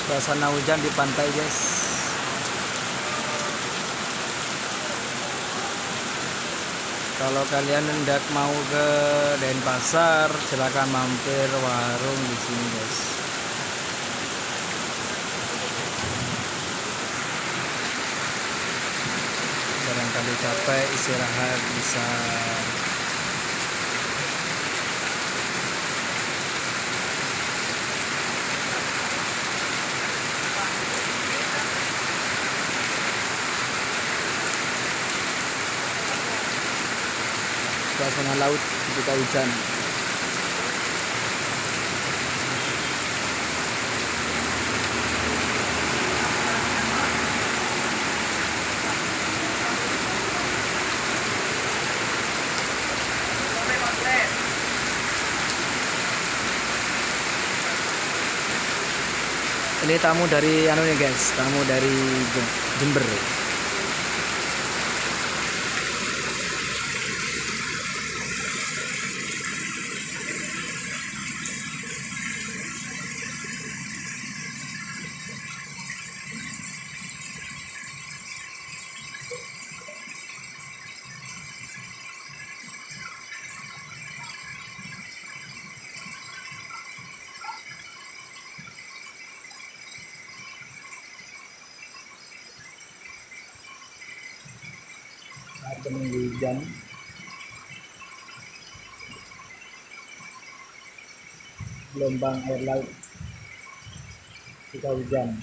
Suasana hujan di pantai, guys. Kalau kalian hendak mau ke Denpasar, silakan mampir warung di sini, guys. Barangkali capek, istirahat bisa. Suasana laut ketika hujan. Ini tamu dari anu nih, guys, tamu dari Jember. Saat menunggu hujan, gelombang air laut ketika hujan.